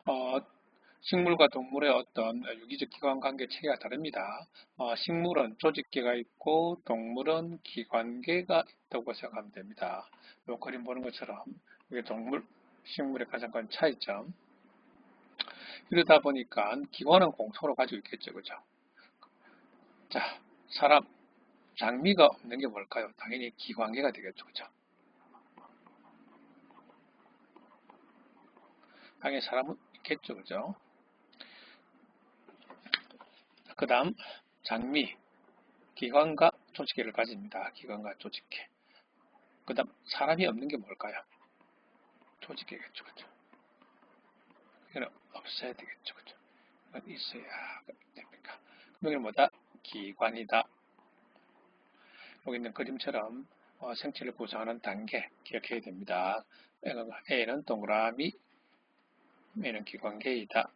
어, 식물과 동물의 어떤 유기적 기관 관계 체계가 다릅니다. 식물은 조직계가 있고 동물은 기관계가 있다고 생각하면 됩니다. 이 그림 보는 것처럼 이게 동물, 식물의 가장 큰 차이점. 이러다 보니까 기관은 공통으로 가지고 있겠죠, 그죠? 자, 사람, 장미가 없는 게 뭘까요? 당연히 기관계가 되겠죠, 그죠? 당연히 사람은 있겠죠, 그죠? 그 다음, 장미, 기관과 조직계를 가집니다. 기관과 조직계. 그 다음, 사람이 없는 게 뭘까요? 조직계겠죠, 그죠? 이거는 없어야 되겠죠, 그죠? 이건 있어야 됩니까? 여기는 뭐다? 기관이다. 여기 있는 그림처럼 생체를 구성하는 단계 기억해야 됩니다. A는 동그라미, A는 기관계이다.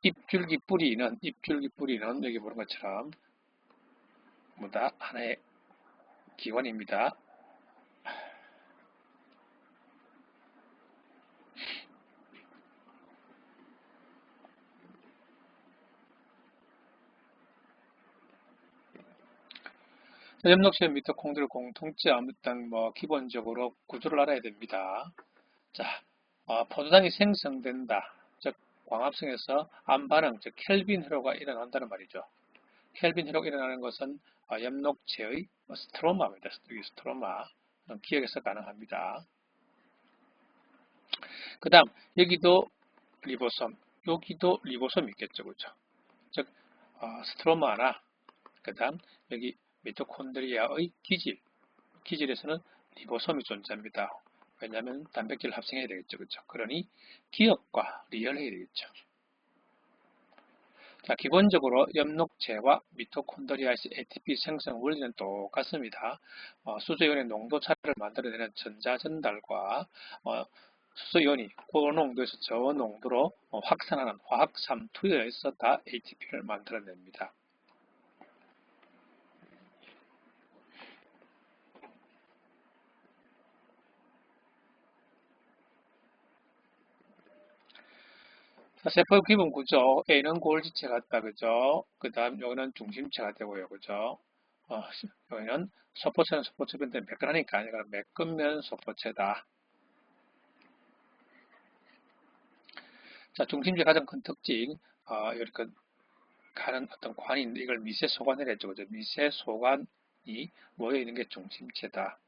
잎줄기 뿌리는 여기 보는 것처럼 뭐다? 하나의 기관입니다. 엽록시의 미토콘드리아 공통점 일단 기본적으로 구조를 알아야 됩니다. 자, 포도당이 생성된다. 즉 광합성에서 암반응, 즉 켈빈 회로가 일어난다는 말이죠. 켈빈 회로가 일어나는 것은 엽록체의 스트로마입니다. 여기 스트로마 기억에서 가능합니다. 그 다음 여기도 리보솜, 여기도 리보솜이 있겠죠, 그죠? 즉 스트로마나 그 다음 여기 미토콘드리아의 기질에서는 리보솜이 존재합니다. 왜냐하면 단백질을 합성해야 되겠죠, 그죠? 그러니 기억과 리얼해야 되겠죠. 자, 기본적으로 엽록체와 미토콘드리아에서 ATP 생성 원리는 똑같습니다. 수소이온의 농도 차를 만들어내는 전자전달과 수소이온이 고농도에서 저농도로 확산하는 화학 삼투에 의해서 다 ATP를 만들어냅니다. 자, 세포의 기본 구조, A는 골지체 같다, 그죠? 그 다음, 여기는 중심체가 되고요, 그죠? 여기는 소포체는 소포체인데 매끈하니까 아니라 매끈면 소포체다. 자, 중심체 가장 큰 특징, 이렇게 가는 어떤 관이 있는데 이걸 미세소관이라 했죠, 그죠? 미세소관이 모여있는 게 중심체다.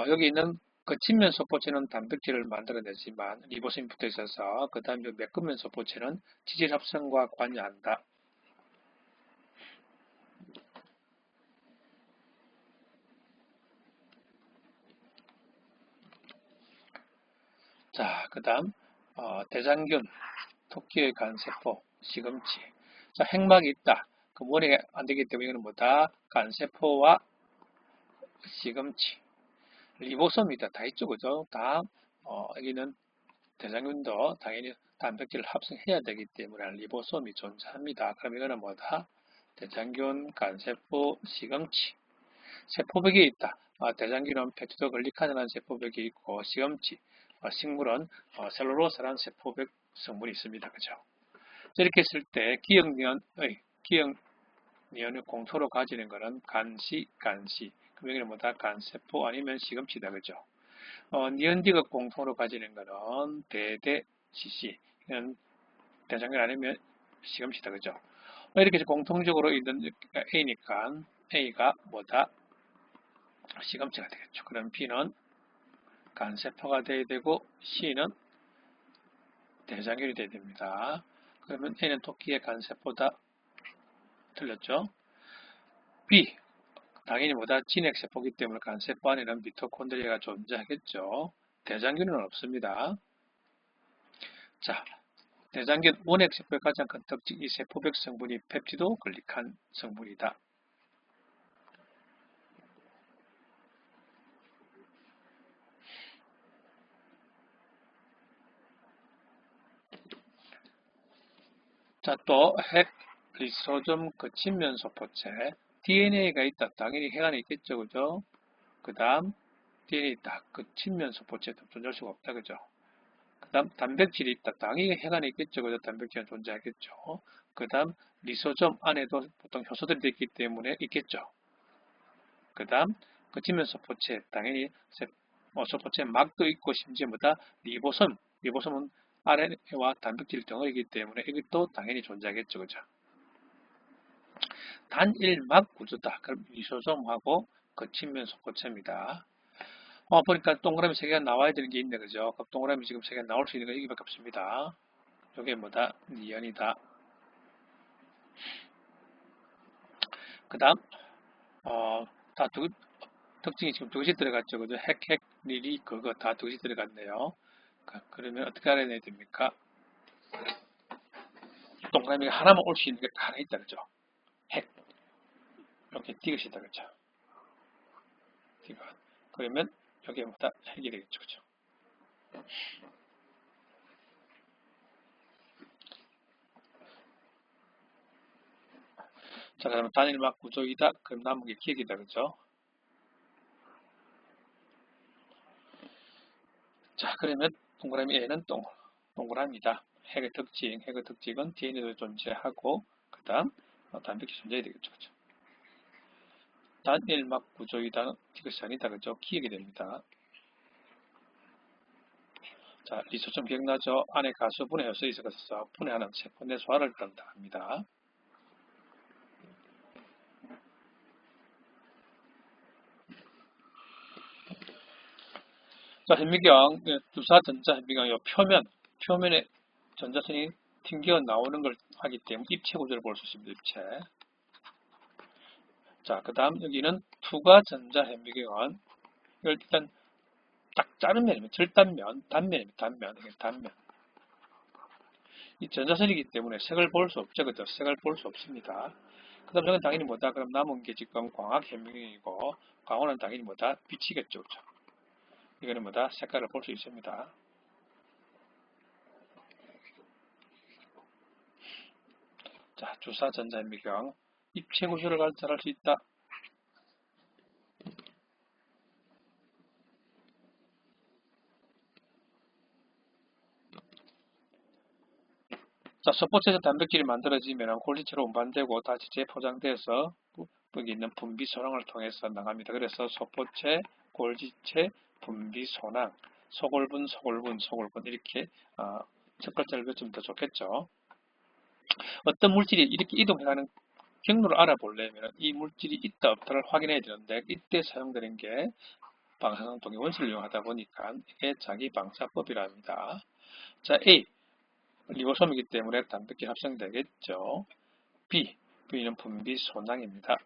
여기 있는 그 친면 소포체는 단백질을 만들어내지만 리보솜이 붙어 있어서 그 다음 매끈면 소포체는 지질 합성과 관여한다. 자, 그 다음 대장균, 토끼의 간세포, 시금치. 자, 핵막이 있다. 그 원이 안 되기 때문에 이거는 뭐다? 간세포와 시금치. 리보솜이다. 다 있죠, 그죠? 다 여기는 대장균도 당연히 단백질을 합성해야 되기 때문에 리보솜이 존재합니다. 그럼 이거는 뭐다? 대장균, 간세포, 시금치. 세포벽이 있다. 대장균은 펩티도글리칸이라는 세포벽이 있고 시금치, 식물은 셀룰로스라는 세포벽 성분이 있습니다. 그죠? 이렇게 했을 때 기억니언을 공통으로 가지는 것은 간시. 그럼 여기는 뭐다? 간세포 아니면 시금치다. 그죠? 니언디가 공통으로 가지는 것은 CC. 이건 대장균 아니면 시금치다. 그죠? 이렇게 해서 공통적으로 있는 A니까 A가 뭐다? 시금치가 되겠죠. 그럼 B는 간세포가 돼야 되고 C는 대장균이 돼야 됩니다. 그러면 A는 토끼의 간세포다. 틀렸죠? B 당연히 뭐다? 진핵세포이기 때문에 간세포 안에는 미토콘드리아가 존재하겠죠. 대장균은 없습니다. 자, 대장균 원핵세포의 가장 큰 특징 이 세포벽 성분이 펩티도 글리칸 성분이다. 자, 또 핵, 리소좀, 그 친면 소포체, DNA가 있다. 당연히 핵 안에 있겠죠, 그죠? 그 다음 DNA 딱 그 친면 소포체도 존재할 수가 없다, 그죠? 그 다음 단백질이 있다. 당연히 혈관에 있겠죠. 그래서 단백질은 존재하겠죠. 그 다음 리소점 안에도 보통 효소들이 있기 때문에 있겠죠. 그 다음 거치면 소포체, 당연히 소포체 막도 있고 심지어 뭐다 리보솜은 RNA와 단백질 덩어리이기 때문에 이것도 당연히 존재하겠죠. 그죠? 단일막 구조다. 그럼 리소솜하고 거치면 소포체입니다. 보니까 동그라미 3개가 나와야 되는 게 있네. 그죠? 그럼 동그라미 지금 3개가 나올 수 있는 건 여기밖에 없습니다. 이게 뭐다? 니언이다. 그 다음, 다 특징이 지금 두 개씩 들어갔죠. 그죠? 리리, 그거 다 두 개씩 들어갔네요. 그러면 어떻게 알아내야 됩니까? 동그라미가 하나만 올 수 있는 게 하나 있다. 그죠? 핵. 이렇게 디귿이다. 그죠? 디귿. 그러면 여기에 뭐다? 핵이 되겠죠. 그죠? 자, 그러면 단일막 구조이다. 그럼 남은 게 기억이다. 그죠? 자, 그러면 동그라미 A는 동그라미다. 핵의 특징은 DNA도 존재하고, 그 다음, 단백질 존재해야 되겠죠. 그죠? 단일막 구조이다. 이것이 아니다. 그죠? 기억이 됩니다. 자, 리소좀 기억나죠? 안에 가수 분해효소 있어서 분해하는 세포 내 소화를 담당합니다. 자, 현미경, 주사 전자 현미경, 요 표면에 전자선이 튕겨 나오는 걸 하기 때문에 입체 구조를 볼 수 있습니다. 입체. 자, 그 다음 여기는 투과 전자 현미경은 이걸 일단 딱 자른 면이면 절단면, 단면입니다. 단면. 이 전자선이기 때문에 색을 볼 수 없죠. 그죠? 색을 볼 수 없습니다. 그 다음 저건 당연히 뭐다? 그럼 남은 게 지금 광학 현미경이고, 광원은 당연히 뭐다? 빛이겠죠. 그죠? 이거는 뭐다? 색깔을 볼 수 있습니다. 자, 주사 전자 현미경. 입체 구조를 관찰할 수 있다. 자, 소포체에서 단백질이 만들어지면 골지체로 운반되고 다시 재포장돼서 여기 있는 분비소낭을 통해서 나갑니다. 그래서 소포체, 골지체, 분비소낭, 소골분 이렇게 첫 글자를 외치면 더 좋겠죠. 어떤 물질이 이렇게 이동해가는 경로를 알아보려면 이 물질이 있다 없다를 확인해야 되는데 이때 사용되는 게 방사능 원리를 이용하다 보니까 이게 자기 방사법이라 합니다. 자, A. 리보솜이기 때문에 단백질 합성되겠죠. B는 분비소낭입니다.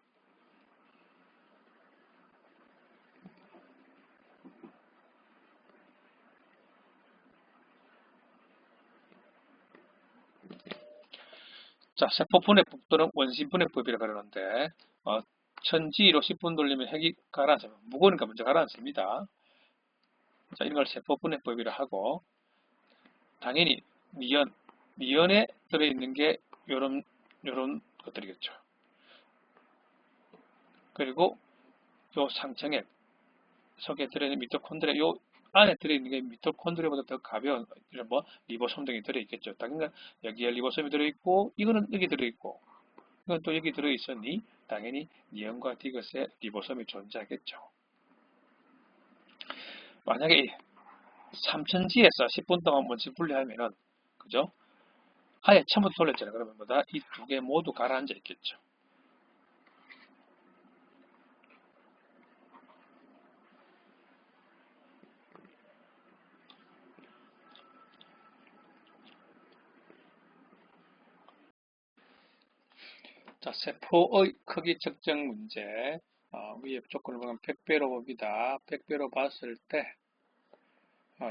자, 세포 분해법 또는 원심 분해법이라고 그러는데 천지로 10분 돌리면 핵이 가라앉습니다. 무거우니까 먼저 가라앉습니다. 자, 이걸 세포 분해법이라 하고 당연히 미연에 들어있는 게 요런 것들이겠죠. 그리고 요 상층액 속에 들어있는 미토콘드리아 요 안에 들어있는 게 미토콘드리아보다 더 가벼운 이런 리보솜 등이 들어있겠죠. 당연히 여기에 리보솜이 들어있고 이거는 여기 들어있고 이건 또 여기 들어있으니 당연히 니온과 디귿에 리보솜이 존재하겠죠. 만약에 3000G에서 10분 동안 원심 분리하면은 그죠? 아예 처음부터 돌렸잖아요. 그러면 뭐다? 이 두 개 모두 가라앉아 있겠죠. 자, 세포의 크기 측정 문제. 위에 조건을 보면 100배로 봅니다. 100배로 봤을 때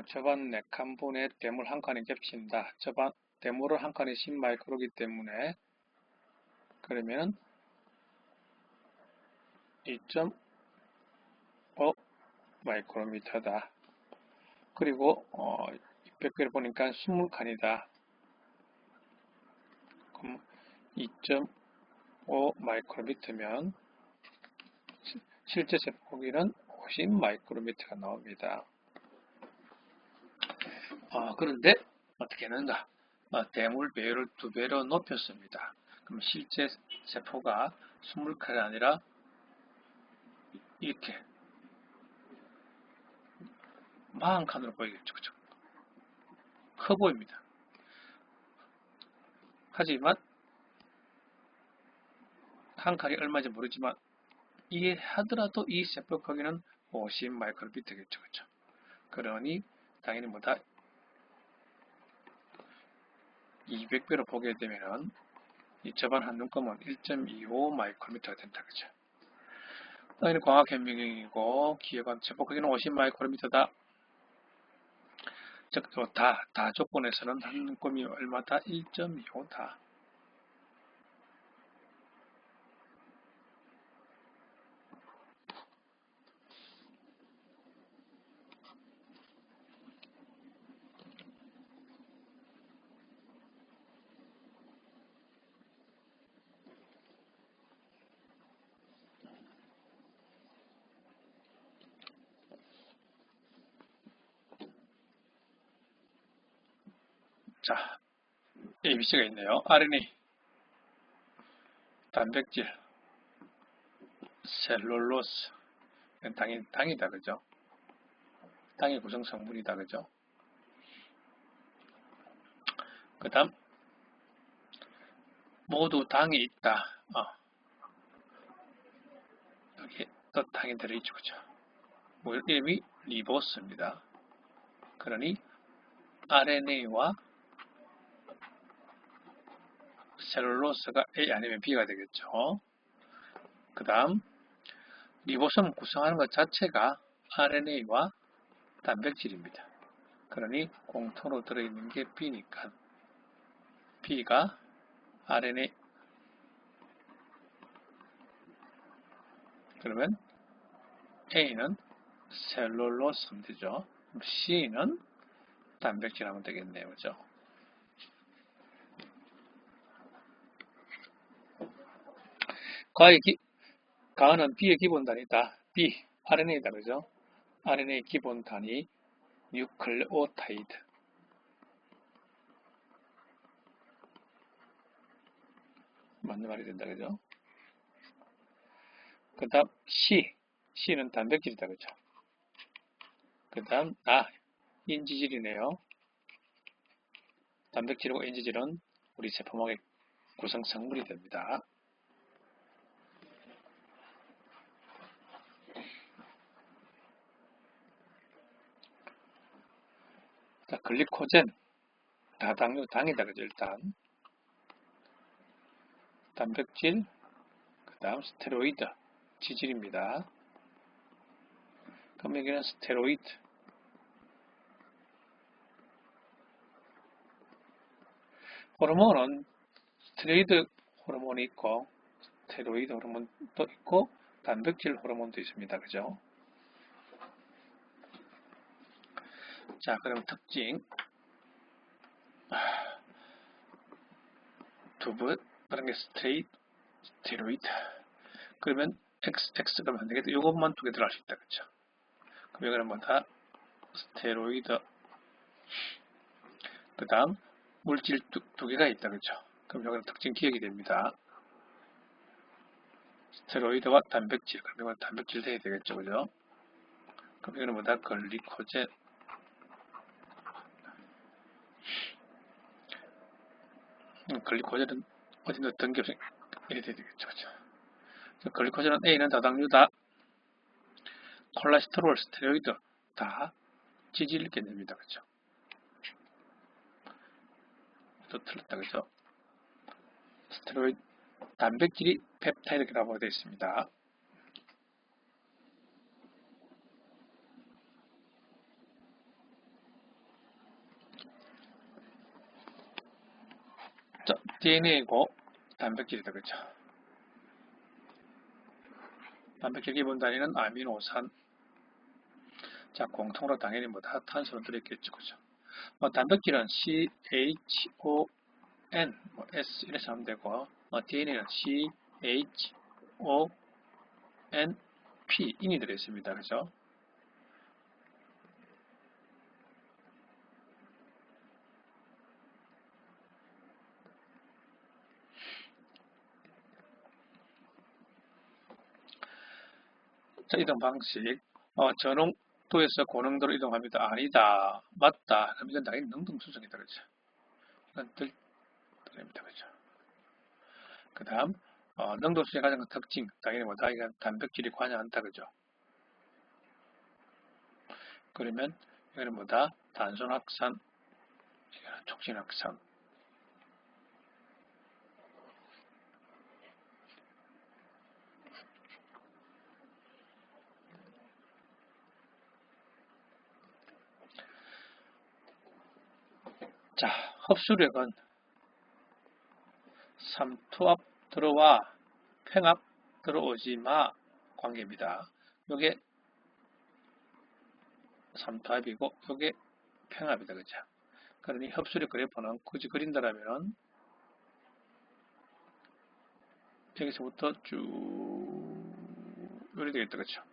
저반 4칸분의 대물 한 칸이 겹친다. 저반 대물은 한 칸이 10마이크로이기 때문에 그러면 2.5 마이크로미터다. 그리고 100배를 보니까 20칸이다. 그럼 2.5 마이크로미터면 실제 세포 크기는 50 마이크로미터가 나옵니다. 그런데 어떻게 했는가? 대물 배율을 2배로 높였습니다. 그럼 실제 세포가 20칸이 아니라 이렇게 40칸으로 보이겠죠. 그죠? 커 보입니다. 하지만 한 칸이 얼마인지 모르지만 이게 하더라도 이 세포 크기는 50 마이크로비트겠죠. 그죠? 그러니 당연히 뭐다 200배로 보게 되면은 이 저반 한 눈금은 1.25 마이크로미터가 된다. 그죠? 당연히 광학현미경이고 기억은 세포 크기는 50 마이크로미터다. 즉, 다 조건에서는 한 눈금이 얼마다? 1.25다. 자, ABC가 있네요. RNA, 단백질, 셀룰로스, 당이다. 그죠? 당의 구성 성분이다. 그죠? 그 다음, 모두 당이 있다. 여기 또 당이 들어있죠. 그죠? 이름이 리보스입니다. 그러니 RNA와 셀룰로스가 A 아니면 B가 되겠죠. 그 다음, 리보솜 구성하는 것 자체가 RNA와 단백질입니다. 그러니 공통으로 들어있는 게 B니까 B가 RNA. 그러면 A는 셀룰로스 하면 되죠. C는 단백질 하면 되겠네요. 그죠? 가는 B의 기본 단위다. B, RNA다. 그죠? RNA 기본 단위 뉴클레오타이드. 맞는 말이 된다. 그죠? 그 다음 C는 단백질이다. 그죠? 그 다음 인지질이네요. 단백질과 인지질은 우리 세포막의 구성 성분이 됩니다. 자, 글리코젠, 다당류 당이다. 그죠? 일단 단백질, 그 다음 스테로이드, 지질입니다. 그럼 여기는 스테로이드. 호르몬은 스테로이드 호르몬이 있고 스테로이드 호르몬도 있고 단백질 호르몬도 있습니다. 그죠? 자, 그럼 특징 두부 다른 게 스테로이드. 그러면 XX 그러면 안 되겠다. 이것만 2개 들어갈 수 있다. 그죠? 그럼 여기는 뭐다? 스테로이드. 그 다음 물질 2개가 있다. 그죠? 그럼 여기는 특징 기억이 됩니다. 스테로이드와 단백질. 그럼 이건 단백질 돼야 되겠죠. 그죠? 그럼 이거는 뭐다? 글리코젠. 글리코젠은 어디 넣었던 게 없으니까 이렇게 돼야 되겠죠. 그죠? 글리코젠은 A는 다당류다. 콜레스테롤, 스테로이드 다 지질을 겠냅니다. 그죠? 또 틀렸다. 그죠? 스테로이드, 단백질이 펩타이드라고 되어 있습니다. 자, DNA고 단백질이다. 그죠? 단백질 기본 단위는 아미노산. 자, 공통으로 당연히 뭐다 탄소로 들어있겠죠. 그죠? 단백질은 CHON, S 이래서 하면 되고, DNA는 CHONP, 인이 들어있습니다. 그죠? 자, 이동 방식. 전홍도에서 고농도로 이동합니다. 아니다. 맞다. 그럼 이건 당연히 능동수송이다. 그죠? 이건 들립니다. 그죠? 그 다음, 능동수송의 가장 큰 특징. 당연히 뭐다? 이건 단백질이 관여한다. 그죠? 그러면, 이거는 뭐다? 단순 확산, 이거는 촉진 확산. 자, 흡수력은 삼투압 들어와 평압 들어오지 마 관계입니다. 요게 삼투압이고 요게 평압이다. 그죠? 그러니 흡수력 그래프는 굳이 그린다라면 여기서부터 쭉 요리 되겠다. 그죠?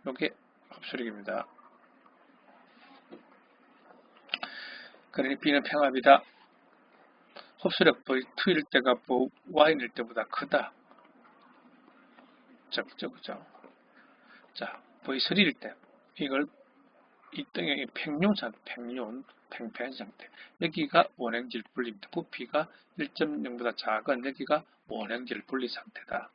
요게 흡수력입니다. 그러니 B는 평압이다. 흡수력 V2일 때가 Y일 때보다 크다. 그죠? 그죠? 자, V3일 때 이걸 이 등의 팽륜 팽팽한 상태. 여기가 원행질 분리입니다. 부피가 1.0보다 작은 여기가 원행질 분리 상태다.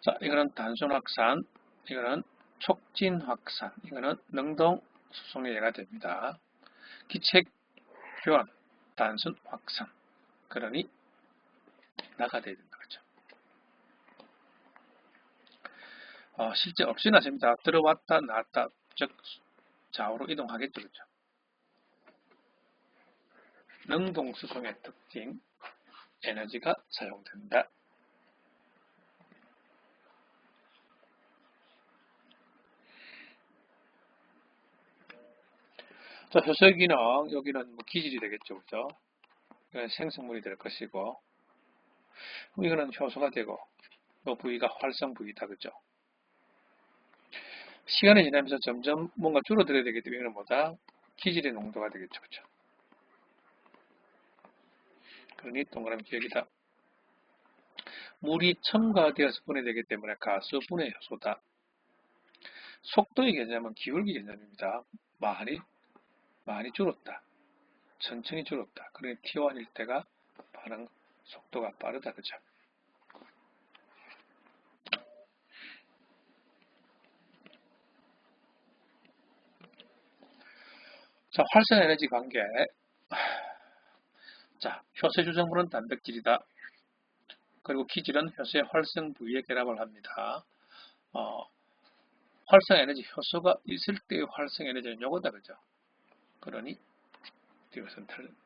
자, 이거는 단순 확산, 이거는 촉진 확산, 이거는 능동 수송의 예가 됩니다. 기체 교환, 단순 확산. 그러니 나가 돼야 된다. 그죠? 실제 없이나 됩니다. 들어왔다 나왔다, 즉 좌우로 이동하겠죠. 그죠? 능동 수송의 특징, 에너지가 사용된다. 자, 효소의 기능, 여기는 뭐 기질이 되겠죠. 그죠? 이건 생성물이 될 것이고, 이거는 효소가 되고, 이 부위가 활성 부위다. 그죠? 시간이 지나면서 점점 뭔가 줄어들어야 되기 때문에 이거는 뭐다? 기질의 농도가 되겠죠. 그죠? 그러니 동그라미 기억이다. 물이 첨가되어서 분해되기 때문에 가스 분해 효소다. 속도의 개념은 기울기 개념입니다. 많이 줄었다. 천천히 줄었다. 그러니 T1일 때가 반응 속도가 빠르다. 그죠? 자, 활성 에너지 관계. 자, 효소의 주성분은 단백질이다. 그리고 기질은 효소의 활성 부위에 결합을 합니다. 활성 에너지, 효소가 있을 때의 활성 에너지는 요거다. 그죠? 그러니 이것은 틀립니다.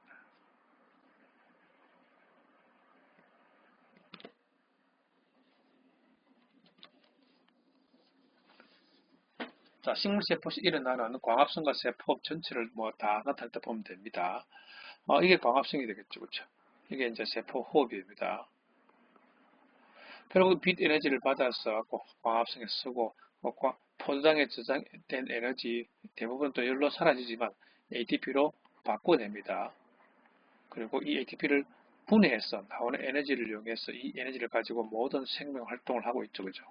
자, 식물세포에서 일어나는 광합성과 세포 전체를 뭐 다 나타낼 때 보면 됩니다. 이게 광합성이 되겠죠. 그렇죠? 이게 이제 세포 호흡입니다. 결국 빛 에너지를 받아서 광합성에 쓰고 포도당에 저장된 에너지 대부분 또 열로 사라지지만 ATP로 바꿔냅니다. 그리고 이 ATP를 분해해서 나오는 에너지를 이용해서 이 에너지를 가지고 모든 생명 활동을 하고 있죠. 그죠?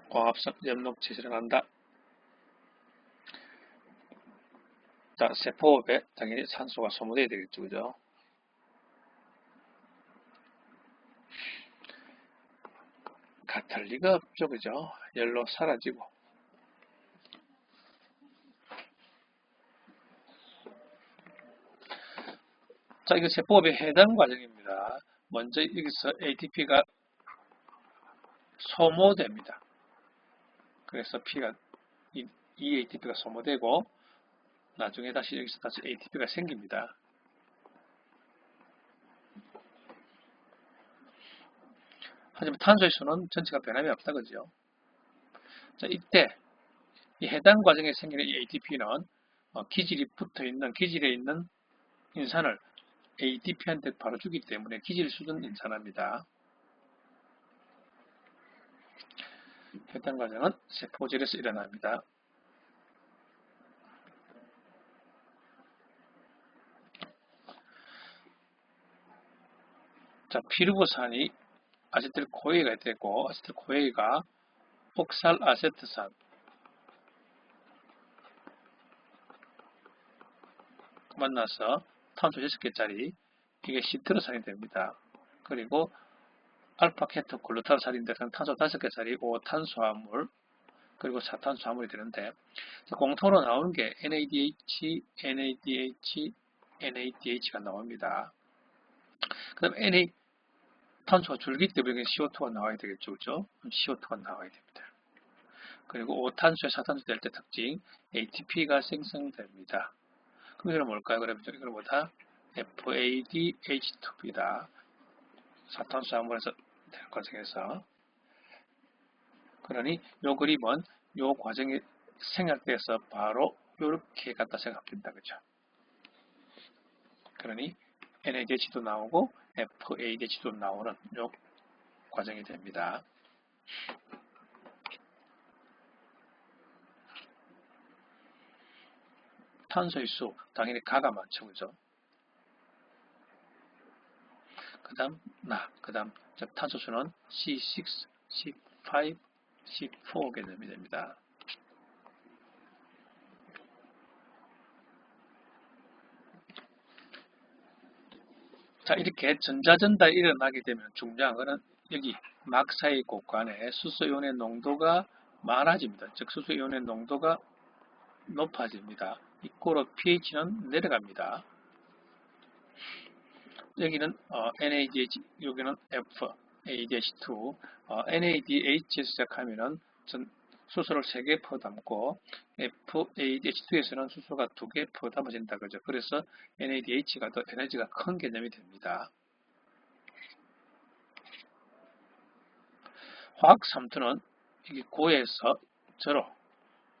광합성 엽록체에 일어난다. 자, 세포호흡에 당연히 산소가 소모돼야 되겠죠. 그죠? 같을 리가 없죠. 그죠? 열로 사라지고. 자, 이거 세포호흡의 해당 과정입니다. 먼저 여기서 ATP가 소모됩니다. 그래서 이 ATP가 소모되고 나중에 여기서 다시 ATP가 생깁니다. 하지만 탄소의 수는 전체가 변함이 없다. 그죠? 자, 이때 이 해당 과정에 생기는 이 ATP는 기질에 있는 인산을 ATP한테 바로 주기 때문에 기질 수준 인산합니다. 해당 과정은 세포질에서 일어납니다. 자, 피루보산이 아세틸코에가 되고, 아세틸코에가 옥살아세트산 만나서 탄소 6개짜리 이게 시트르산이 됩니다. 그리고 알파케토글루타르산인데 탄소 5개짜리 5탄수화물 그리고 4탄수화물이 되는데 공통으로 나오는 게 NADH, NADH, NADH가 나옵니다. 그 다음에 탄소가 줄기 때문에 CO2가 나와야 되겠죠. 그죠? CO2가 나와야 됩니다. 그리고 5탄수에 4탄수 될 때 특징 ATP가 생성됩니다. 그럼 이거는 뭘까요? 그러면 이거는 뭐다? FADH2B다. 4탄수화물에서 되는 과정에서. 그러니 요 그림은 요 과정이 생략돼서 바로 요렇게 갖다 생각합니다. 그죠? 그러니 NADH도 나오고 FADH도 나오는 요 과정이 됩니다. 탄소의 수, 당연히 가가 많죠. 그죠? 그 다음, 그 다음, 탄소수는 C6, C5, C4게 됩니다. 자, 이렇게 전자전달이 일어나게 되면 중요한 것은 여기 막사의 곳간에 수소이온의 농도가 많아집니다. 즉, 수소이온의 농도가 높아집니다. 이꼬로 pH는 내려갑니다. 여기는 NADH, 여기는 FADH2, NADH에서 시작하면은 수소를 3개 퍼담고 FADH2에서는 수소가 2개 퍼담아진다 그죠. 그래서 NADH가 더 에너지가 큰 개념이 됩니다. 화학 삼투는 여기 고에서 저로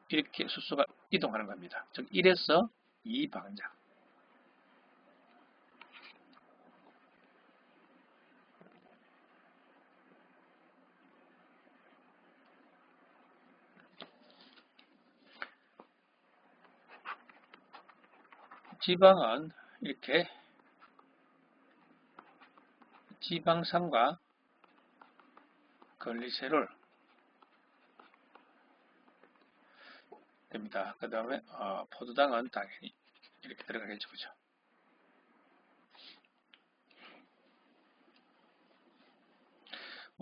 이렇게 수소가 이동하는 겁니다. 즉 1에서 2방향. 지방은 이렇게 지방산과 글리세롤 됩니다. 그 다음에 포도당은 당연히 이렇게 들어가겠죠. 그죠?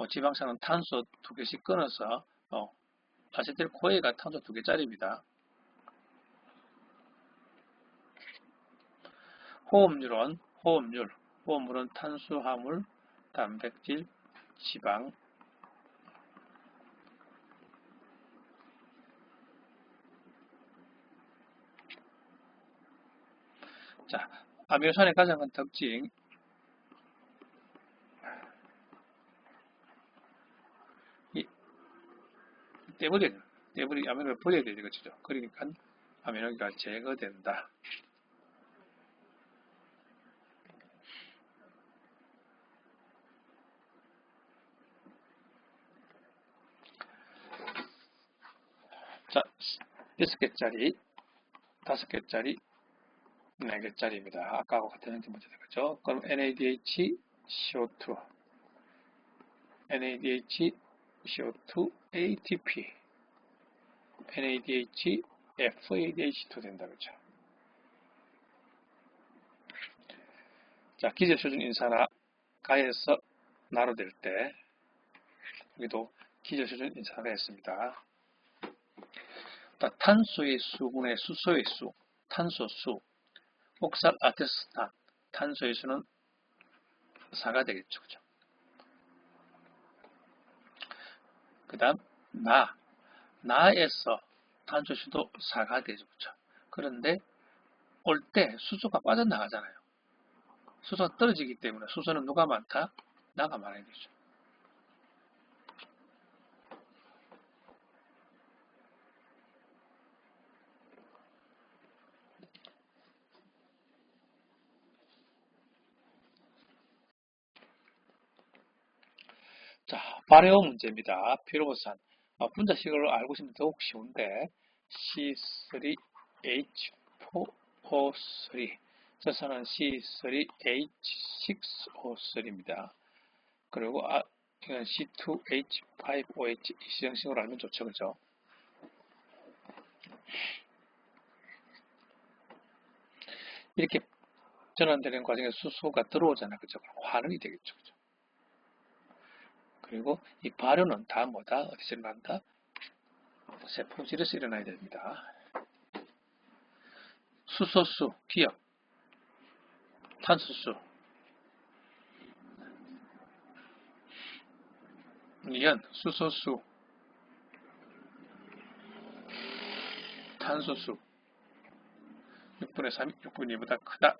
지방산은 탄소 2개씩 끊어서 아세틸코에가 탄소 2개짜리입니다. 호흡물은 탄수화물, 단백질, 지방, 자, 아미노산의 가장 큰 특징 아미노를 버려야 되겠죠. 그러니까 아미노가 제거된다. 자, 6개짜리, 5개짜리, 4개짜리입니다. 아까하고 같은 형태 문제 되겠죠. 그럼 NADH, CO2, NADH, CO2, ATP, NADH, FADH2 된다. 그죠? 자, 기저수준 인산화 가에서 나로될 때, 여기도 기저수준 인산화가 있습니다. 탄소의 수분의 수소의 수, 탄소수, 옥살아테스탄, 탄소의 수는 4가 되겠죠. 그죠? 그 다음, 나에서 탄소수도 4가 되죠. 그죠? 그런데 올 때 수소가 빠져나가잖아요. 수소가 떨어지기 때문에 수소는 누가 많다? 나가 많아야 되죠. 자, 발효 문제입니다. 피로보산. 분자식으로 알고 있으면 더욱 쉬운데 C3H4O3 저산은 C3H6O3입니다. 그리고 이건 C2H5OH 이 형식으로 알면 좋죠, 그죠? 이렇게 전환되는 과정에 수소가 들어오잖아, 그죠? 환원이 되겠죠, 그죠? 그리고 이 발효는 다 뭐다? 어디서 일어난다? 세포질에서 일어나야 됩니다. 수소수, 기억, 탄소수, 연, 수소수, 탄소수 6분의 3, 6분의 2보다 크다.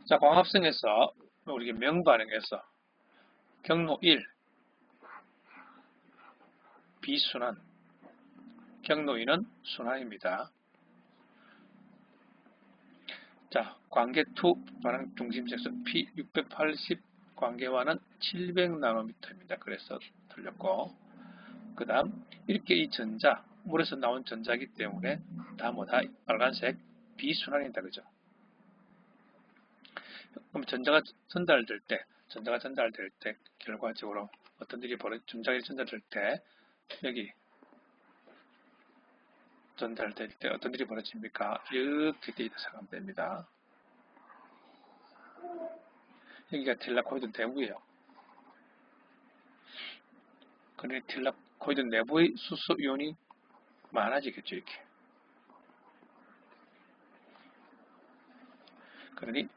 자, 광합성에서 우리 명반응에서 경로 1, 비순환, 경로 2는 순환입니다. 자, 관계 2 반응 중심sek선 P680 관계와는 700나노미터입니다. 그래서 틀렸고, 그 다음 이렇게 이 전자, 물에서 나온 전자이기 때문에 다 뭐다? 빨간색 비순환이다, 그죠? 그럼 전자가 전달될 때 결과적으로 어떤 일이 전자가 전달될 때 여기 전달될 때 어떤 일이 벌어집니까? 이렇게 돼 있다 생각하면 됩니다. 여기가 틸라코이드 내부예요. 그러니 틸라코이드 내부의 수소 이온이 많아지겠죠, 이렇게. 그러니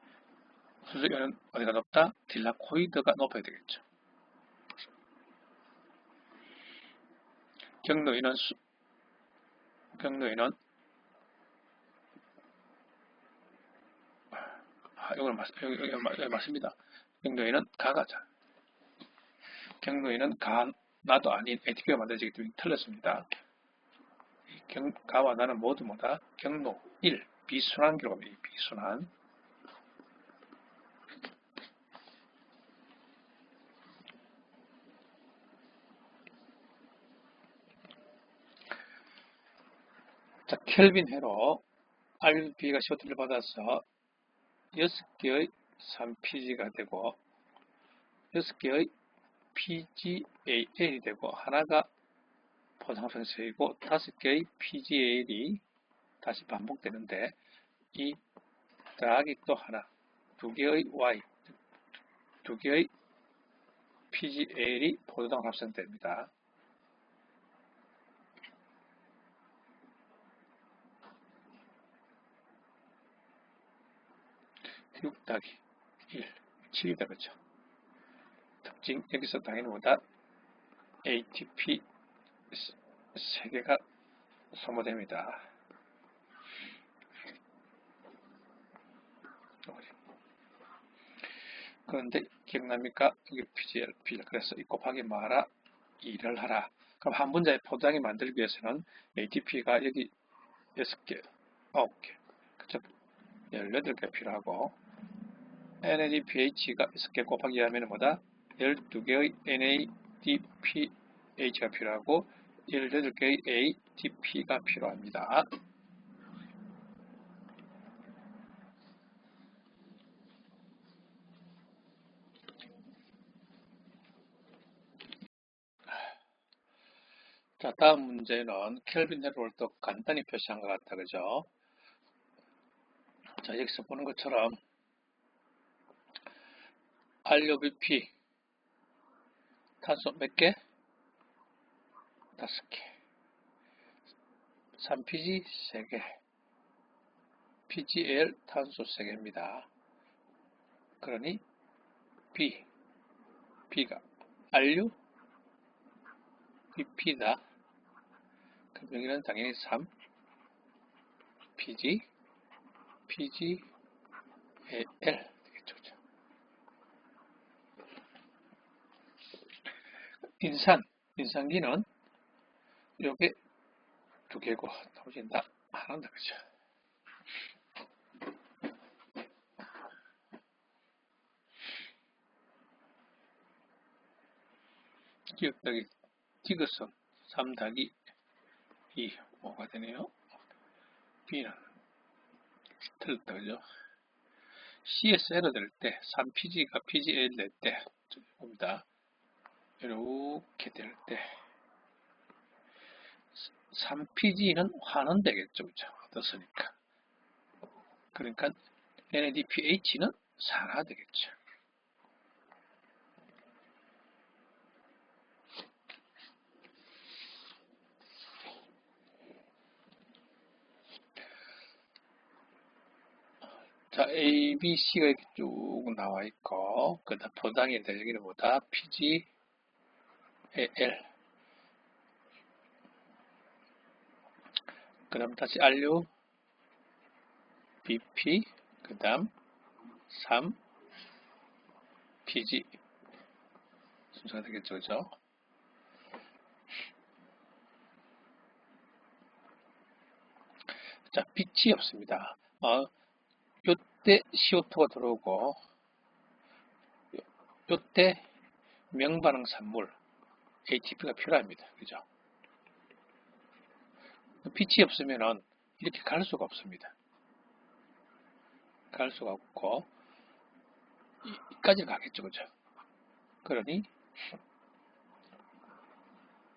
수소 이온은 어디가 높다? 틸라코이드가 높아야 되겠죠. 경로인은 이건 맞습니다. 경로인은 가가자. 경로인은 나도 아닌 ATP가 만들어지기 때문에 틀렸습니다. 가와 나는 모두 뭐다? 경로 1, 비순환 기록입니다. 비순환. 자, 켈빈 해로 RB가 쇼트를 받아서 6개의 3PG가 되고 6개의 PGAL이 되고 하나가 포상성세이고 5개의 PGAL이 다시 반복되는데 이 더하기 또 하나 2개의 Y 2개의 PGAL이 포도당 합성됩니다. 6 더하기 1, 7이다, 그렇죠? 특징, 여기서 당연히 뭐다? ATP 3개가 소모됩니다. 그런데 기억납니까? 여기 PGL, 그래서 이 곱하기 마라 2를 하라. 그럼 한 분자의 포도당이 만들기 위해서는 ATP가 여기 6개, 9개, 그쵸? 18개 필요하고 NADPH가 6개 곱하기 하면 뭐다? 12개의 NADPH가 필요하고 18개의 ATP가 필요합니다. 자, 다음 문제는 켈빈 헤로를 또 간단히 표시한 것 같다, 그죠? 자, 여기서 보는 것처럼 RUBP 탄소 몇 개? 5개. 3PG 3개. PGL 탄소 3개입니다. 그러니 B가 RU BP다. 그럼 여기는 당연히 3 PG PGL 되겠죠. 인산기는 요게 2개고 나머지는 다 하나다, 그죠? 기억 더하기 디귿선 3 더하기 2 뭐가 되네요. B는 틀렸다 그죠? CSL을 될 때 3PG가 PGL 될 때 봅니다. 이렇게 될 때 3PG는 환원되겠죠. 그죠? 어떻습니까? 그러니까 NADPH는 산화되겠죠. 자, A, B, C가 이렇게 쭉 나와 있고, 그 다음 포장이 될 여기는 뭐다? PG, L. 그 다음 다시 RU, BP, 그 다음 3, PG. 순서가 되겠죠, 그죠? 자, 빛이 없습니다. 요때 CO2가 들어오고, 요때 명반응 산물, ATP가 필요합니다. 그죠? 빛이 없으면은 이렇게 갈 수가 없습니다. 갈 수가 없고, 이까지 가겠죠, 그죠? 그러니,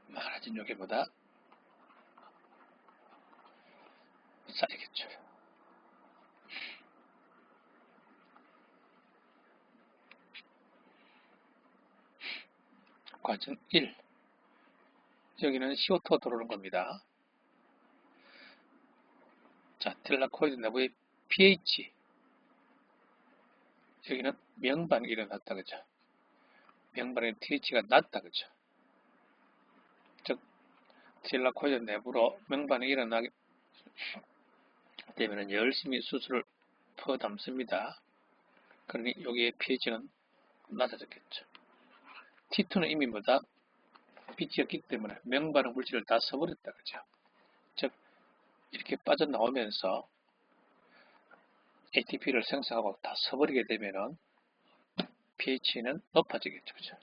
많아진 여기보다 쌓이겠죠. 과정 1. 여기는 CO2가 들어오는 겁니다. 자, 텔라코이드 내부의 pH. 여기는 명반응이 일어났다, 그죠? 명반응의 pH가 낮다, 그죠? 즉, 텔라코이드 내부로 명반응이 일어나게 되면 열심히 수소를 퍼담습니다. 그러니 여기의 pH는 낮아졌겠죠. T2는 이미 뭐다? 빛이었기 때문에 명반응 물질을 다 써버렸다, 그죠? 즉, 이렇게 빠져나오면서 ATP를 생성하고 다 써버리게 되면은 pH는 높아지겠죠, 그죠?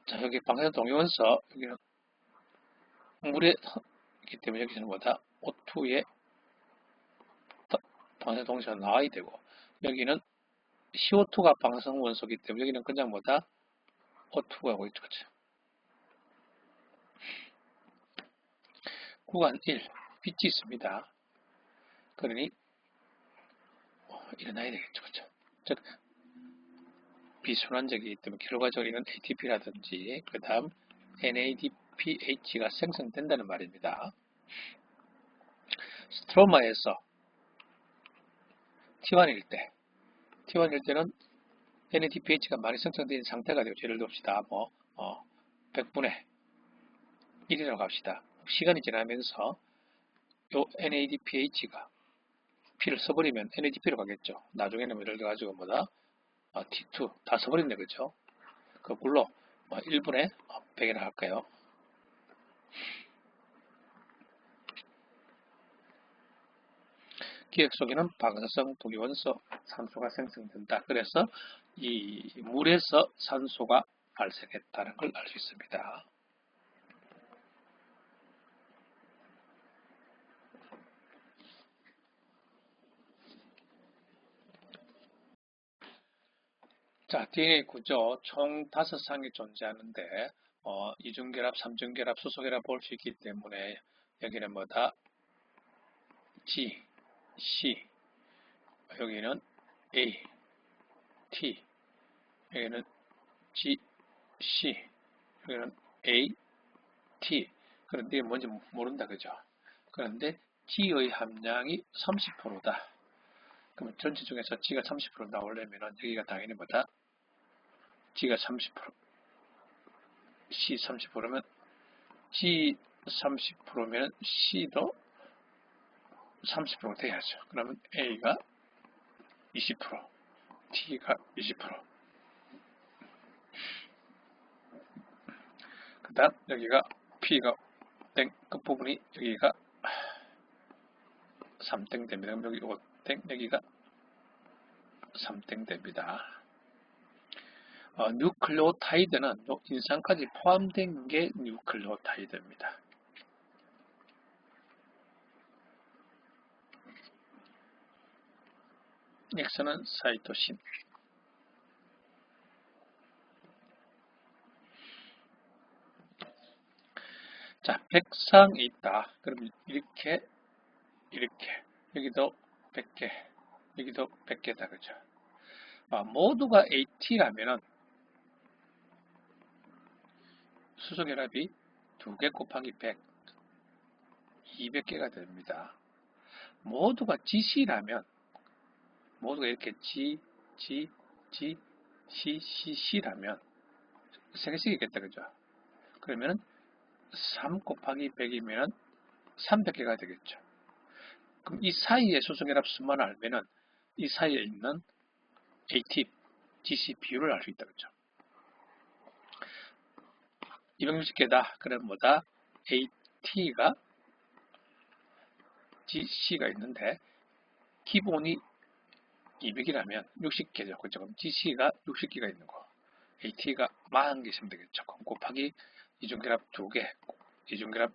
자, 여기 방사선 동위원소, 여기는 물에 있기 때문에 여기서는 뭐다? O2에 방사선 동위원소가 나와야 되고, 여기는 CO2가 방사선 원소이기 때문에 여기는 그냥 뭐다? O2가 하고 있죠, 그죠? 구간 1, 빛이 있습니다. 그러니 일어나야 되겠죠, 그죠? 즉, 비순환적이기 때문에 결과적으로 이런 ATP라든지 그 다음 NADPH가 생성된다는 말입니다. 스트로마에서 T1일 때는 NADPH가 많이 생성된 상태가 되고, 예를 듭시다. 100분의 1이라고 합시다. 시간이 지나면서 요 NADPH가 P를 써버리면 NADP로 가겠죠. 나중에는 예를 들어가지고 T2 다 써버린다, 그죠? 거꾸로 1분의 100이라 할까요? 기억 속에는 방사성 동위원소 산소가 생성된다. 그래서 이 물에서 산소가 발생했다는 걸 알 수 있습니다. 자, DNA 구조 총 5쌍이 존재하는데 이중결합, 삼중결합, 수소결합 볼 수 있기 때문에 여기는 뭐다? G, C, 여기는 A, T, 여기는 G, C, 여기는 A, T. 그런데 이게 뭔지 모른다, 그죠? 그런데 G의 함량이 30%다. 그러면 전체 중에서 G가 30% 나오려면 여기가 당연히 뭐다? G가 30%, C 30%면 G 30%면 C도 30% 돼야죠. 그러면 A가 20%, T가 20%. 그 다음 여기가 P가 땡 끝부분이 여기가 3땡 됩니다. 그럼 여기 5땡, 여기가 3땡 됩니다. 뉴클레오타이드는 인산까지 포함된 게 뉴클레오타이드입니다. X는 사이토신. 자, 100상이 있다. 그럼 이렇게 여기도 100개, 여기도 100개다. 그죠? 모두가 AT라면은 수소결합이 2개 곱하기 100, 200개가 됩니다. 모두가 GC라면 모두가 이렇게 G, G, G, C, C, C라면 3개씩 있겠다. 그죠? 그러면 3 곱하기 100이면 300개가 되겠죠. 그럼 이 사이의 수소결합 수만 알면은 이 사이에 있는 AT, GC 비율을 알 수 있다. 그죠? 260개다. 그럼 뭐다? AT가 GC가 있는데 기본이 200이라면 60개죠. 그죠? 그럼 GC가 60개가 있는 거. AT가 40개 있으면 되겠죠. 그럼 곱하기 이중결합 2개, 이중결합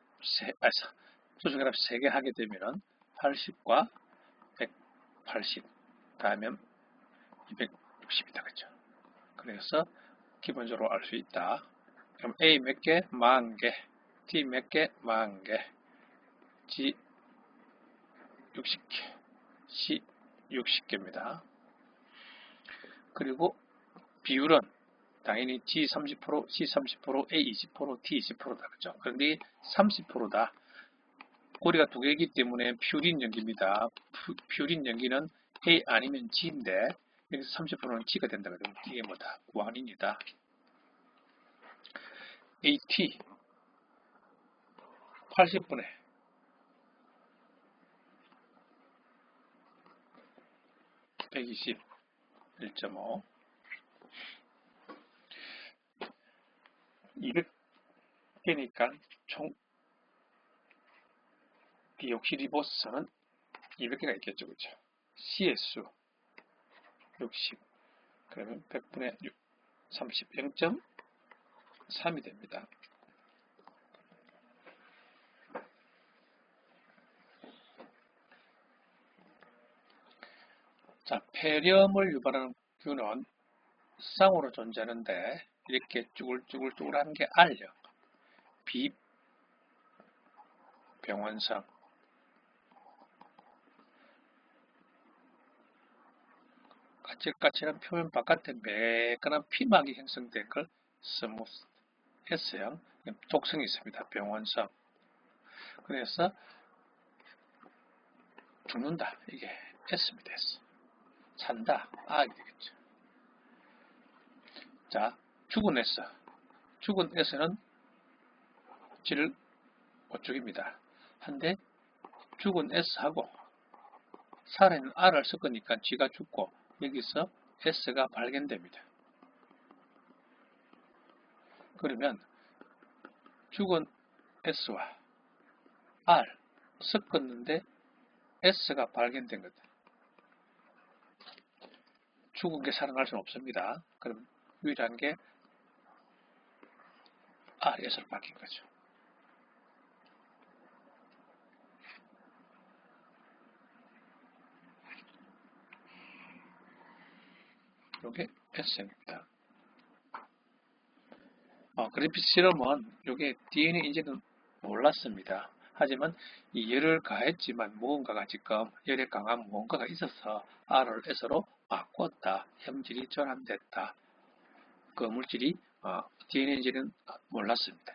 수소결합 3개 하게 되면은 80과 180, 다음에 260이다. 그죠? 그래서 기본적으로 알 수 있다. 그럼 A 몇 개? 40개. T 몇 개? 40개. G 60개. C 60개입니다. 그리고 비율은 당연히 G 30%, C 30%, A 20%, T 20%다. 그죠? 그런데 30%다. 고리가 2개이기 때문에 퓨린 연기입니다. 퓨린 연기는 A 아니면 G인데 여기서 30%는 G가 된다. 그러면 이게 뭐다? 구안입니다. AT 80분의 120, 1.5, 200개니까 총 디옥시리보스는 200개가 있겠죠. 그죠? C의 수 60, 그러면 100분의 6, 30, 0.3이 됩니다. 자, 폐렴을 유발하는 균은 쌍으로 존재하는데 이렇게 쭈글쭈글한 게 R형, 비병원성, 까칠까칠한 표면 바깥에 매끈한 피막이 형성된 걸 스무스 S형, 독성이 있습니다. 병원성. 그래서 죽는다. 이게 S입니다. S. 산다. R이 되겠죠. 자, 죽은 S. 죽은 S는 질 오쪽입니다. 한데 죽은 S하고 살아있는 R을 섞으니까 G가 죽고 여기서 S가 발견됩니다. 그러면 죽은 S와 R 섞었는데 S가 발견된 거다. 죽은 게 살아날 수는 없습니다. 그럼 유일한 게 R, S로 바뀐 거죠. 이게 S형입니다. 그래픽 실험은 이게 DNA인지는 몰랐습니다. 하지만 이 열을 가했지만 무언가가 지금 열에 강한 무언가가 있어서 R을 S로 바꿨다. 형질이 전환됐다. 그 물질이 DNA인지는 몰랐습니다.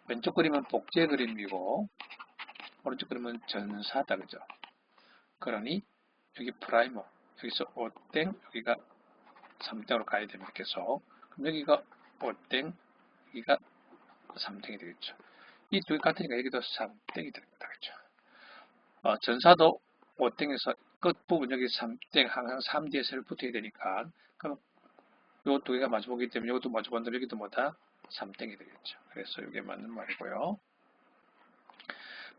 왼쪽 그림은 복제 그림이고 오른쪽 그림은 전사다. 그죠? 그러니 여기 프라이머, 여기서 5땡, 여기가 3땡으로 가야 됩니다. 계속. 그럼 여기가 5땡, 여기가 3땡이 되겠죠. 이 두 개 같으니까 여기도 3땡이 됩니다. 그렇죠? 전사도 5땡에서 끝부분 여기 3땡, 항상 3뒤에 셀 붙어야 되니까 그럼 이 두 개가 마주보기 때문에 이것도 마주본다면 여기도 뭐다? 3땡이 되겠죠. 그래서 이게 맞는 말이고요.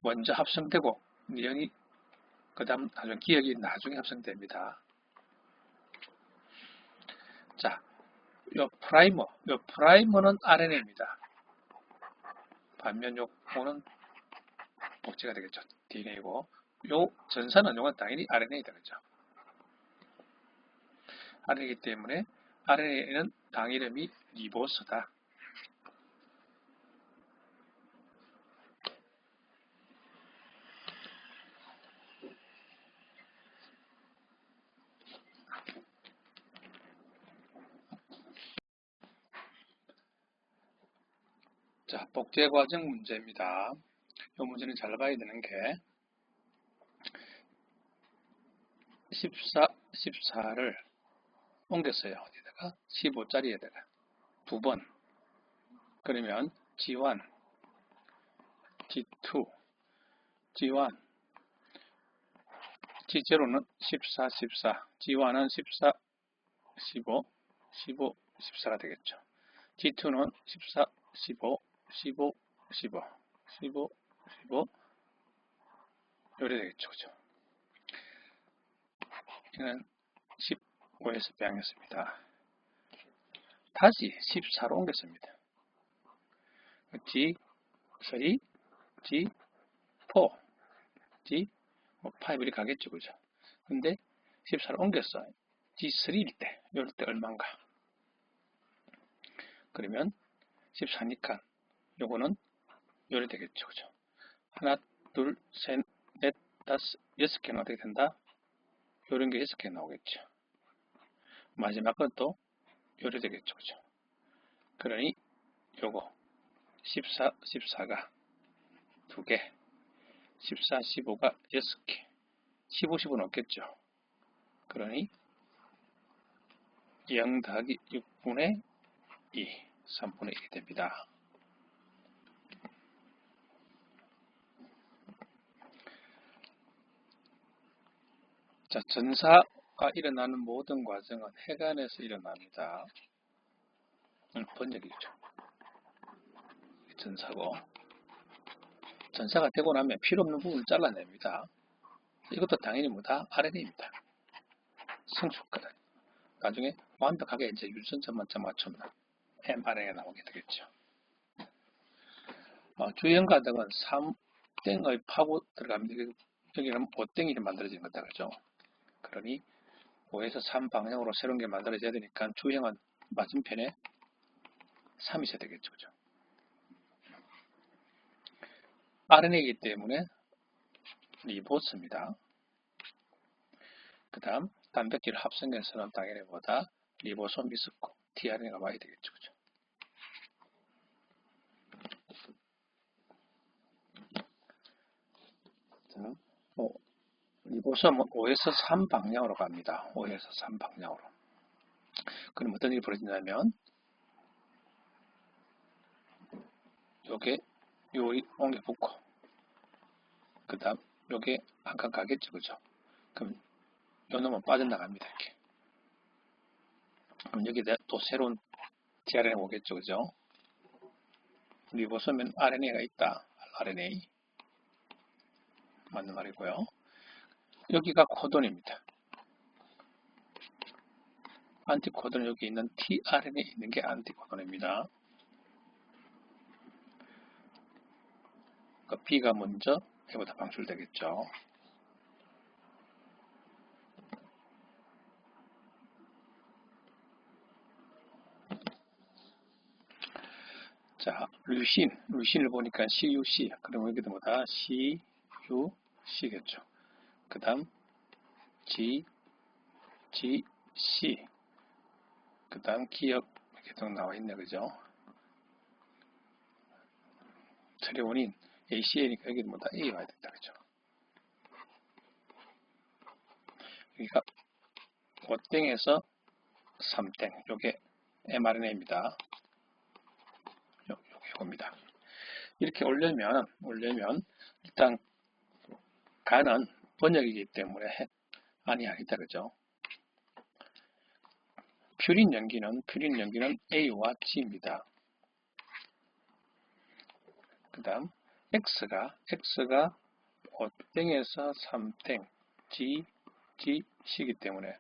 먼저 합성되고 내용이 그 다음 나중에 기억이 나중에 합성됩니다. 자, 요 프라이머는 RNA입니다. 반면 요거는 복제가 되겠죠. DNA고 요 전산은 요건 당연히 RNA다 그죠. RNA이기 때문에 RNA는 당 이름이 리보스다. 자, 복제 과정 문제입니다. 이 문제는 잘 봐야 되는 게 14를 옮겼어요. 어디다가 15짜리에다가 두 번. 그러면 G1, G2, G1, G0는 14, 14, G1은 14, 15, 15, 14가 되겠죠. G2는 14, 15, 15, 15, 15, 15 요래 되겠죠. 그죠? 이는 15에서 빼앗겼습니다. 다시 14로 옮겼습니다. G3, G4, G5 이렇게 가겠죠. 그죠? 근데 14로 옮겼어. G3일 때, 이럴 때 얼마인가? 그러면 14니까 요거는 요래 되겠죠. 그죠? 하나, 둘, 셋, 넷, 다섯, 6개는 어떻게 된다? 요런 게 6개 나오겠죠. 마지막 것도 요래 되겠죠. 그죠? 그러니 요거 14, 14가 2개, 14, 15가 6개, 15, 15는 없겠죠. 그러니 0 더하기 6분의 2, 3분의 1이 됩니다. 자, 전사가 일어나는 모든 과정은 해간에서 일어납니다. 번역이죠. 전사고. 전사가 되고 나면 필요 없는 부분을 잘라냅니다. 이것도 당연히 뭐다? RNA입니다. 성숙하다. 나중에 완벽하게 이제 유전자만 맞추면 mRNA가 나오게 되겠죠. 주행 과정은 3땡의 파고 들어갑니다. 여기는 5땡이 만들어진 거다. 그죠? 그러니 5에서 3 방향으로 새로운 게 만들어져야 되니까 주행은 맞은편에 3이 있어야 되겠죠. 그죠? RNA이기 때문에 리보스입니다. 그 다음 단백질 합성에서는 당연히 보다 리보솜이 있었고 tRNA가 와야 되겠죠. 그죠? 리보솜은 5에서 3 방향으로 갑니다. 5에서 3 방향으로. 그럼 어떤 일이 벌어지냐면 요게 요이 옮겨 붙고 그 다음 요게 한 칸 가겠죠. 그죠? 그럼 요 놈은 빠져나갑니다. 이렇게. 그럼 여기에 또 새로운 tRNA 오겠죠. 그죠? 리보솜엔 RNA가 있다. RNA. 맞는 말이고요. 여기가 코돈입니다. 안티코돈은 여기 있는 tRNA에 있는 게 안티코돈입니다. 그러니까 B가 먼저 A보다 방출되겠죠. 자, 류신을 보니까 CUC. 그럼 여기도 뭐다? CUC겠죠. 그 다음 G, C. 그 다음 기억 계속 나와 있네. 그죠? 트레오닌 ACA니까 여기도 뭐다? A 와야 된다. 그죠? 여기가 5땡에서 3땡. 요게 mRNA입니다. 요겁니다. 이렇게 올려면 일단 간은 번역이기 때문에 아니다. 그죠? 퓨린 연기는 A와 G입니다. 그 다음 x가 5땡에서 3땡 G이기 때문에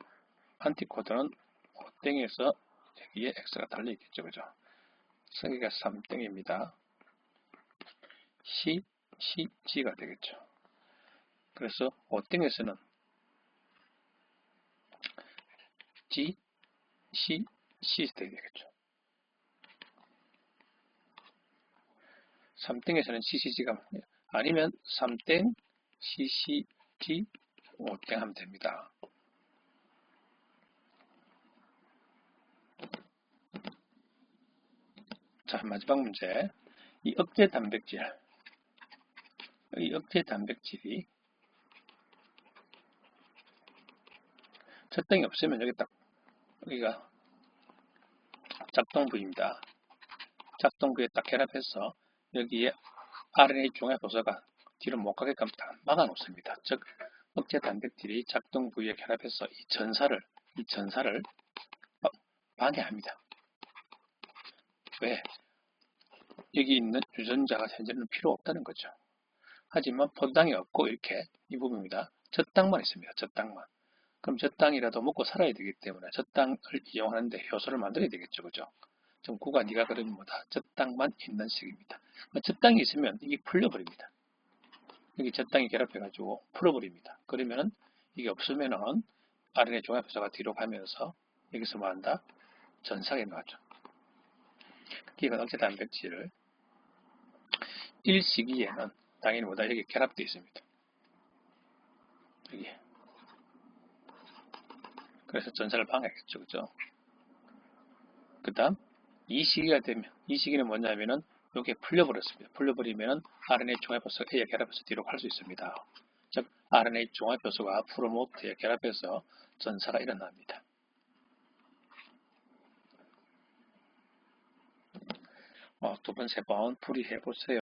안티코드는 5땡에서 여기에 x가 달려있겠죠. 그죠? 여기가 3땡입니다. G가 되겠죠. 그래서 5땡에서는 G, C 되겠죠. 3땡에서는 CCG가 아니면 3땡, CCG, 5땡 하면 됩니다. 자, 마지막 문제. 이 억제 단백질이 첫 땡이 없으면 여기가 작동 부위입니다. 작동 부위에 딱 결합해서 여기에 RNA 종합효소가 뒤로 못 가게끔 다 막아놓습니다. 즉, 억제 단백질이 작동 부위에 결합해서 이 전사를 방해합니다. 왜? 여기 있는 유전자가 현재는 필요 없다는 거죠. 하지만 포도당이 없고 이렇게 이 부분입니다. 젖당만 있습니다. 젖당만. 그럼 젖당이라도 먹고 살아야 되기 때문에 젖당을 이용하는데 효소를 만들어야 되겠죠. 그죠? 좀 구가 니가 그러면 뭐다. 젖당만 있는 식입니다. 젖당이 있으면 이게 풀려버립니다. 여기 젖당이 결합해가지고 풀어버립니다. 그러면은 이게 없으면은 RNA 종합효소가 뒤로 가면서 여기서 뭐 한다? 전사가 나죠. 이건 억제 단백질을 1시기에는 당연히 뭐다 여기 결합되어 있습니다. 여기. 그래서 전사를 방해하겠죠. 그죠? 그 다음, 이 시기는 뭐냐면은, 이게 풀려버렸습니다. 풀려버리면은, RNA 종합효소 A에 결합해서 뒤로 갈 수 있습니다. 즉, RNA 종합효소가 프로모트에 결합해서 전사가 일어납니다. 두 번, 세 번 풀이해 보세요.